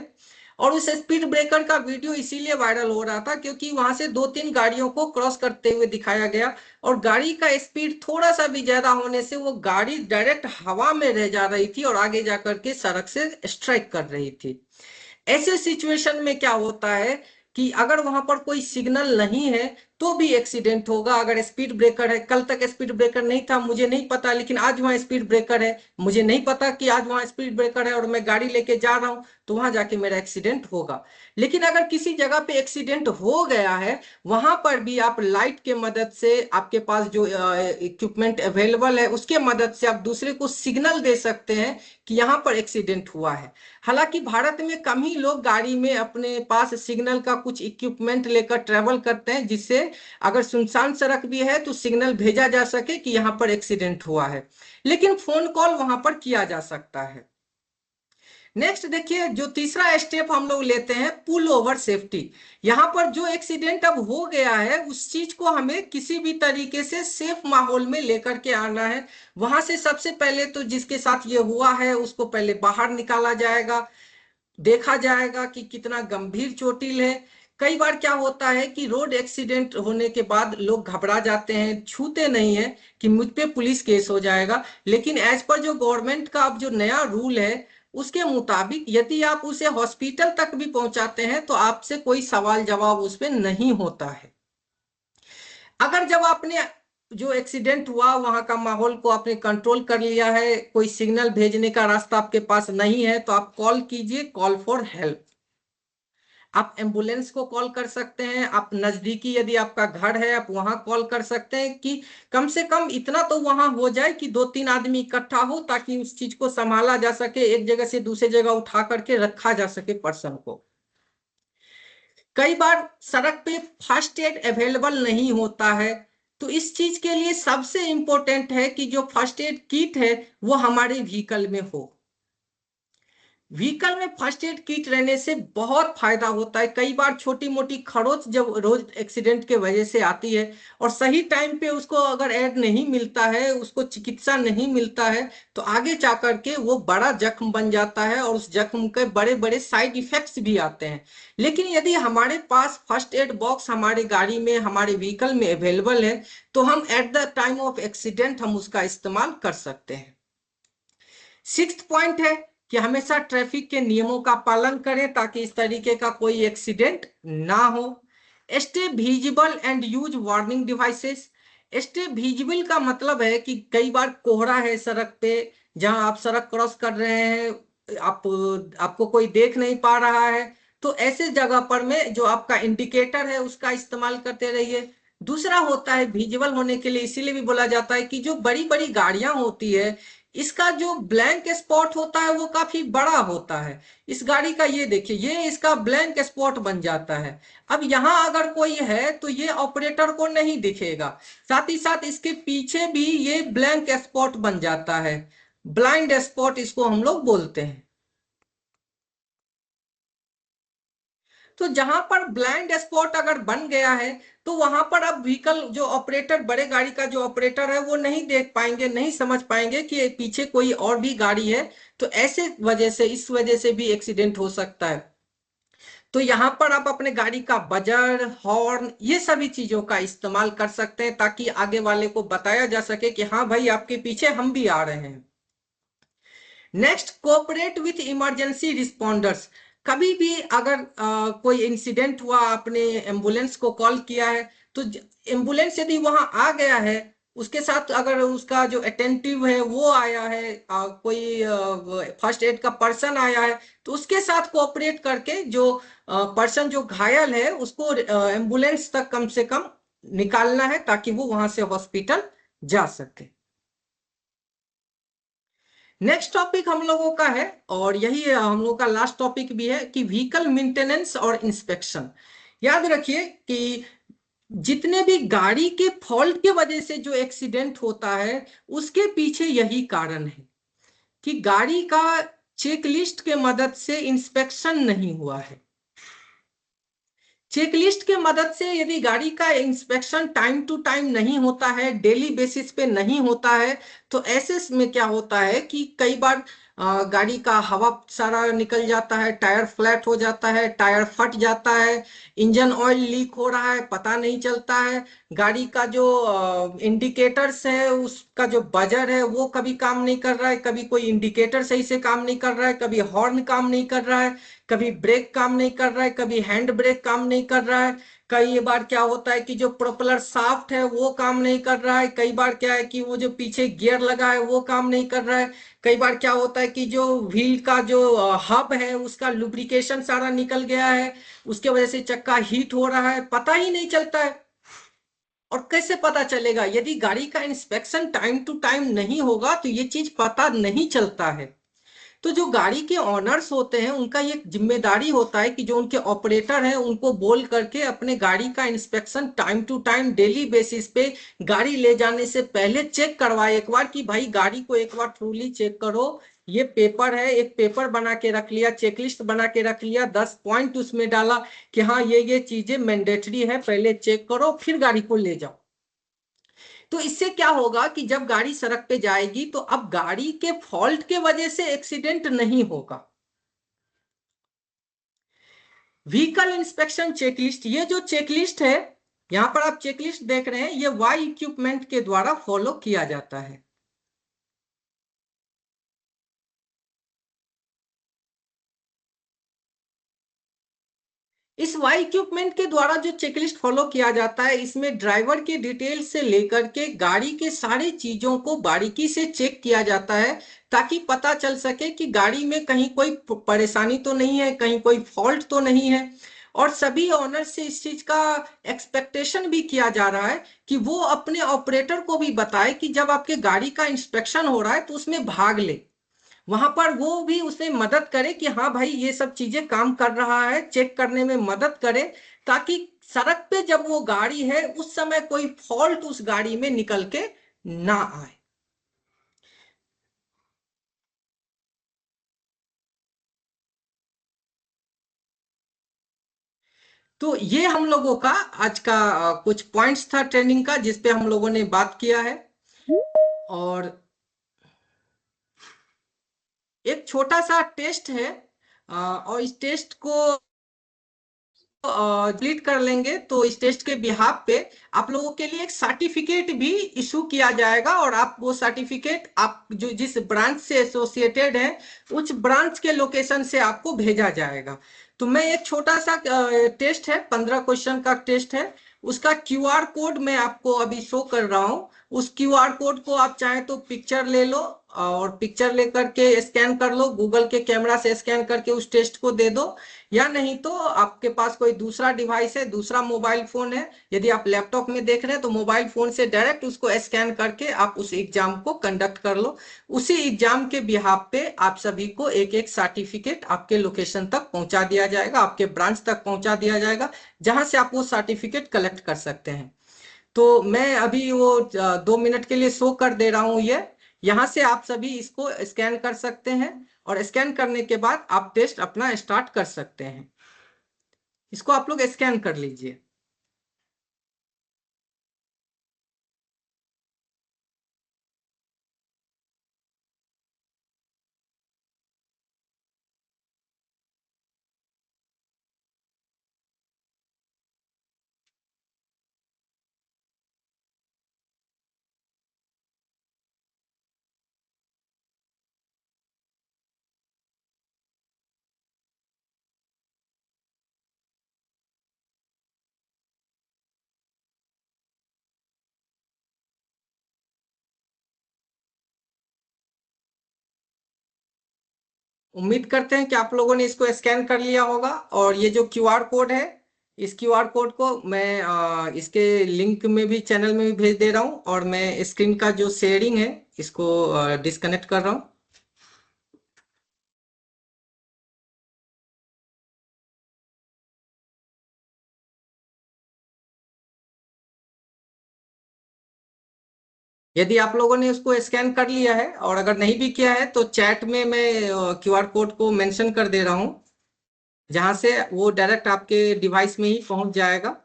और उस स्पीड ब्रेकर का वीडियो इसीलिए वायरल हो रहा था क्योंकि वहां से 2-3 गाड़ियों को क्रॉस करते हुए दिखाया गया, और गाड़ी का स्पीड थोड़ा सा भी ज्यादा होने से वो गाड़ी डायरेक्ट हवा में रह जा रही थी और आगे जाकर के सड़क से स्ट्राइक कर रही थी। ऐसे सिचुएशन में क्या होता है कि अगर वहां पर कोई सिग्नल नहीं है तो भी एक्सीडेंट होगा। अगर स्पीड ब्रेकर है, कल तक स्पीड ब्रेकर नहीं था, मुझे नहीं पता, लेकिन आज वहां स्पीड ब्रेकर है, मुझे नहीं पता कि आज वहां स्पीड ब्रेकर है और मैं गाड़ी लेके जा रहा हूं, तो वहां जाके मेरा एक्सीडेंट होगा। लेकिन अगर किसी जगह पे एक्सीडेंट हो गया है, वहां पर भी आप लाइट के मदद से, आपके पास जो इक्विपमेंट अवेलेबल है उसके मदद से आप दूसरे को सिग्नल दे सकते हैं कि यहाँ पर एक्सीडेंट हुआ है। हालांकि भारत में कम ही लोग गाड़ी में अपने पास सिग्नल का कुछ इक्विपमेंट लेकर ट्रेवल करते हैं, जिससे अगर सुनसान सड़क भी है तो सिग्नल भेजा जा सके कि यहाँ पर एक्सीडेंट हुआ है, लेकिन फोन कॉल वहां पर किया जा सकता है। नेक्स्ट देखिए, जो तीसरा स्टेप हम लोग लेते हैं, पुल ओवर सेफ्टी। यहाँ पर जो एक्सीडेंट अब हो गया है उस चीज को हमें किसी भी तरीके से सेफ माहौल में लेकर के आना है। वहां से सबसे पहले तो जिसके साथ ये हुआ है उसको पहले बाहर निकाला जाएगा, देखा जाएगा कि कितना गंभीर चोटिल है। कई बार क्या होता है कि रोड एक्सीडेंट होने के बाद लोग घबरा जाते हैं, छूते नहीं है कि मुझ पे पुलिस केस हो जाएगा। लेकिन एज पर जो गवर्नमेंट का अब जो नया रूल है, उसके मुताबिक यदि आप उसे हॉस्पिटल तक भी पहुंचाते हैं तो आपसे कोई सवाल जवाब उस पर नहीं होता है। अगर जब आपने जो एक्सीडेंट हुआ वहां का माहौल को आपने कंट्रोल कर लिया है, कोई सिग्नल भेजने का रास्ता आपके पास नहीं है, तो आप कॉल कीजिए, कॉल फॉर हेल्प। आप एम्बुलेंस को कॉल कर सकते हैं, आप नजदीकी यदि आपका घर है आप वहां कॉल कर सकते हैं कि कम से कम इतना तो वहां हो जाए कि 2-3 आदमी इकट्ठा हो ताकि उस चीज को संभाला जा सके, एक जगह से दूसरी जगह उठा करके रखा जा सके पर्सन को। कई बार सड़क पे फर्स्ट एड अवेलेबल नहीं होता है, तो इस चीज के लिए सबसे इंपॉर्टेंट है कि जो फर्स्ट एड किट है वो हमारे व्हीकल में हो। व्हीकल में फर्स्ट एड किट रहने से बहुत फायदा होता है। कई बार छोटी मोटी खरोच जब रोज एक्सीडेंट के वजह से आती है और सही टाइम पे उसको अगर एड नहीं मिलता है, उसको चिकित्सा नहीं मिलता है, तो आगे जा करके वो बड़ा जख्म बन जाता है और उस जख्म के बड़े बड़े साइड इफेक्ट्स भी आते हैं। लेकिन यदि हमारे पास फर्स्ट एड बॉक्स हमारे गाड़ी में, हमारे व्हीकल में अवेलेबल है, तो हम at the time of accident हम उसका इस्तेमाल कर सकते हैं। सिक्स्थ पॉइंट है कि हमेशा ट्रैफिक के नियमों का पालन करें ताकि इस तरीके का कोई एक्सीडेंट ना हो। Stay visible and use warning devices. Stay visible का मतलब है कि कई बार कोहरा है सड़क पे, जहां आप सड़क क्रॉस कर रहे हैं, आपको कोई देख नहीं पा रहा है, तो ऐसे जगह पर में जो आपका इंडिकेटर है उसका इस्तेमाल करते रहिए। दूसरा होता है विजिबल होने के लिए, इसीलिए भी बोला जाता है कि जो बड़ी बड़ी गाड़ियां होती है इसका जो ब्लैंक स्पॉट होता है वो काफी बड़ा होता है। इस गाड़ी का ये देखिए, ये इसका ब्लैंक स्पॉट बन जाता है। अब यहाँ अगर कोई है तो ये ऑपरेटर को नहीं दिखेगा, साथ ही साथ इसके पीछे भी ये ब्लैंक स्पॉट बन जाता है, ब्लाइंड स्पॉट इसको हम लोग बोलते हैं। तो जहां पर ब्लाइंड स्पॉट अगर बन गया है तो वहां पर अब व्हीकल जो ऑपरेटर, बड़े गाड़ी का जो ऑपरेटर है वो नहीं देख पाएंगे, नहीं समझ पाएंगे कि पीछे कोई और भी गाड़ी है। तो ऐसे वजह से, इस वजह से भी एक्सीडेंट हो सकता है। तो यहाँ पर आप अपने गाड़ी का बजर, हॉर्न, ये सभी चीजों का इस्तेमाल कर सकते हैं ताकि आगे वाले को बताया जा सके कि हाँ भाई आपके पीछे हम भी आ रहे हैं। Next, cooperate with emergency responders. कभी भी अगर कोई इंसिडेंट हुआ, आपने एम्बुलेंस को कॉल किया है, तो एम्बुलेंस यदि वहां आ गया है, उसके साथ अगर उसका जो अटेंटिव है वो आया है, कोई फर्स्ट एड का पर्सन आया है, तो उसके साथ कोऑपरेट करके जो पर्सन जो घायल है उसको एम्बुलेंस तक कम से कम निकालना है ताकि वो वहां से हॉस्पिटल जा सके। नेक्स्ट टॉपिक हम लोगों का है, और यही हम लोगों का लास्ट टॉपिक भी है, कि व्हीकल मेंटेनेंस और इंस्पेक्शन। याद रखिए कि जितने भी गाड़ी के फॉल्ट के वजह से जो एक्सीडेंट होता है उसके पीछे यही कारण है कि गाड़ी का चेकलिस्ट के मदद से इंस्पेक्शन नहीं हुआ है। चेकलिस्ट के मदद से यदि गाड़ी का इंस्पेक्शन टाइम टू टाइम नहीं होता है, डेली बेसिस पे नहीं होता है, तो ऐसे में क्या होता है कि कई बार गाड़ी का हवा सारा निकल जाता है, टायर फ्लैट हो जाता है, टायर फट जाता है, इंजन ऑयल लीक हो रहा है, पता नहीं चलता है। गाड़ी का जो इंडिकेटर्स है, उसका जो बजर है वो कभी काम नहीं कर रहा है, कभी कोई इंडिकेटर सही से काम नहीं कर रहा है, कभी हॉर्न काम नहीं कर रहा है, कभी ब्रेक काम नहीं कर रहा है, कभी हैंड ब्रेक काम नहीं कर रहा है। कई बार क्या होता है कि जो प्रोपेलर शाफ्ट है वो काम नहीं कर रहा है। कई बार क्या है कि वो जो पीछे गियर लगा है वो काम नहीं कर रहा है। कई बार क्या होता है कि जो व्हील का जो हब है उसका लुब्रिकेशन सारा निकल गया है, उसके वजह से चक्का हीट हो रहा है, पता ही नहीं चलता है। और कैसे पता चलेगा? यदि गाड़ी का इंस्पेक्शन टाइम टू टाइम नहीं होगा तो ये चीज पता नहीं चलता है। तो जो गाड़ी के ऑनर्स होते हैं उनका ये जिम्मेदारी होता है कि जो उनके ऑपरेटर हैं उनको बोल करके अपने गाड़ी का inspection time to time, daily basis पे, गाड़ी ले जाने से पहले चेक करवाए एक बार कि भाई गाड़ी को एक बार ट्रूली चेक करो। ये पेपर है, एक पेपर बना के रख लिया, चेकलिस्ट बना के रख लिया, 10 पॉइंट उसमें डाला कि हाँ ये चीजें मैंडेटरी है, पहले चेक करो फिर गाड़ी को ले जाओ। तो इससे क्या होगा कि जब गाड़ी सड़क पे जाएगी तो अब गाड़ी के फॉल्ट के वजह से एक्सीडेंट नहीं होगा। व्हीकल इंस्पेक्शन चेकलिस्ट, ये जो चेकलिस्ट है, यहां पर आप चेकलिस्ट देख रहे हैं, ये वाई इक्विपमेंट के द्वारा फॉलो किया जाता है। इस वाई इक्विपमेंट के द्वारा जो चेकलिस्ट फॉलो किया जाता है, इसमें ड्राइवर के डिटेल से लेकर के गाड़ी के सारे चीजों को बारीकी से चेक किया जाता है, ताकि पता चल सके कि गाड़ी में कहीं कोई परेशानी तो नहीं है, कहीं कोई फॉल्ट तो नहीं है। और सभी ऑनर से इस चीज का एक्सपेक्टेशन भी किया जा रहा है कि वो अपने ऑपरेटर को भी बताए कि जब आपके गाड़ी का इंस्पेक्शन हो रहा है तो उसमें भाग ले, वहां पर वो भी उसमें मदद करे कि हाँ भाई ये सब चीजें काम कर रहा है, चेक करने में मदद करे, ताकि सड़क पे जब वो गाड़ी है उस समय कोई फॉल्ट उस गाड़ी में निकल के ना आए। तो ये हम लोगों का आज का कुछ पॉइंट्स था ट्रेनिंग का, जिस पे हम लोगों ने बात किया है। और एक छोटा सा टेस्ट है, और इस टेस्ट को डिलीट कर लेंगे तो इस टेस्ट के बिहाफ पे आप लोगों के लिए एक सर्टिफिकेट भी इशू किया जाएगा, और आप वो सर्टिफिकेट आप जो जिस ब्रांच से एसोसिएटेड है उस ब्रांच के लोकेशन से आपको भेजा जाएगा। तो मैं एक छोटा सा टेस्ट है, 15 क्वेश्चन का टेस्ट है, उसका क्यूआर कोड मैं आपको अभी शो कर रहा हूँ। उस क्यूआर कोड को आप चाहे तो पिक्चर ले लो, और पिक्चर लेकर के स्कैन कर लो, गूगल के कैमरा से स्कैन करके उस टेस्ट को दे दो, या नहीं तो आपके पास कोई दूसरा डिवाइस है, दूसरा मोबाइल फोन है, यदि आप लैपटॉप में देख रहे हैं तो मोबाइल फोन से डायरेक्ट उसको स्कैन करके आप उस एग्जाम को कंडक्ट कर लो। उसी एग्जाम के बिहाफ पे आप सभी को एक एक सर्टिफिकेट आपके लोकेशन तक पहुंचा दिया जाएगा, आपके ब्रांच तक पहुंचा दिया जाएगा, जहां से आप वो सर्टिफिकेट कलेक्ट कर सकते हैं। तो मैं अभी वो 2 मिनट के लिए शो कर दे रहा हूँ ये, यहाँ से आप सभी इसको स्कैन कर सकते हैं, और स्कैन करने के बाद आप टेस्ट अपना स्टार्ट कर सकते हैं। इसको आप लोग स्कैन कर लीजिए। उम्मीद करते हैं कि आप लोगों ने इसको स्कैन कर लिया होगा, और ये जो क्यूआर कोड है, इस क्यूआर कोड को मैं इसके लिंक में भी, चैनल में भी भेज दे रहा हूँ, और मैं स्क्रीन का जो शेयरिंग है इसको डिस्कनेक्ट कर रहा हूँ। यदि आप लोगों ने उसको स्कैन कर लिया है, और अगर नहीं भी किया है तो चैट में मैं क्यूआर कोड को मेंशन कर दे रहा हूँ, जहां से वो डायरेक्ट आपके डिवाइस में ही पहुंच जाएगा।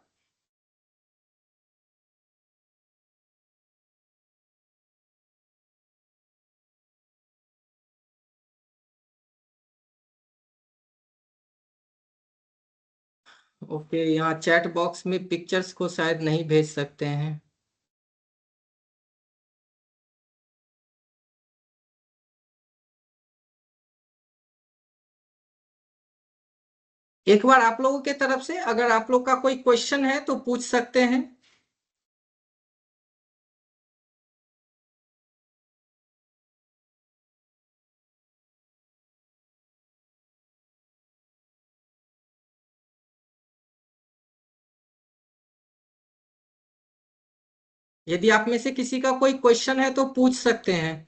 ओके, यहाँ चैट बॉक्स में पिक्चर्स को शायद नहीं भेज सकते हैं। एक बार आप लोगों के तरफ से अगर आप लोग का कोई क्वेश्चन है तो पूछ सकते हैं। यदि आप में से किसी का कोई क्वेश्चन है तो पूछ सकते हैं।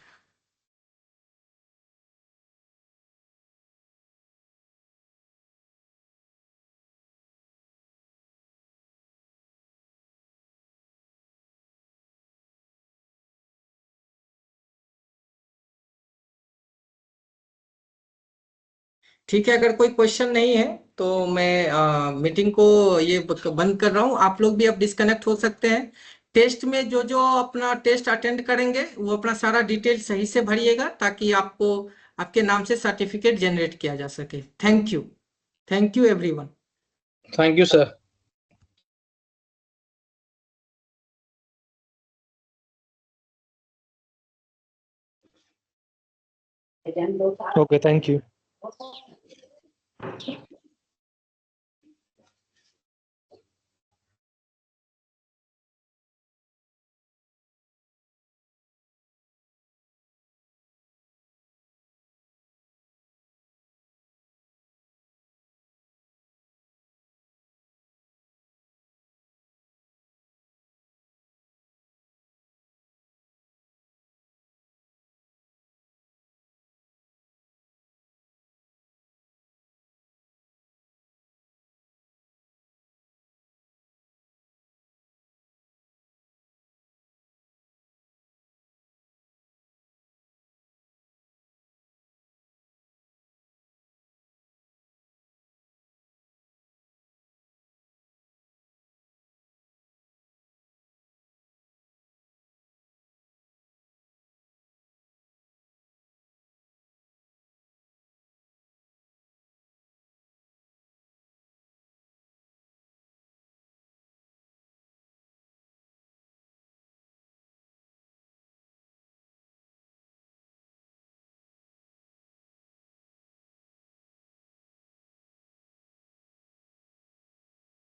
ठीक है, अगर कोई क्वेश्चन नहीं है तो मैं मीटिंग को ये बंद कर रहा हूँ। आप लोग भी अब डिस्कनेक्ट हो सकते हैं। टेस्ट में जो जो अपना टेस्ट अटेंड करेंगे वो अपना सारा डिटेल सही से भरिएगा, ताकि आपको आपके नाम से सर्टिफिकेट जनरेट किया जा सके। Thank you. Thank you everyone. Thank you, sir. Okay, thank you.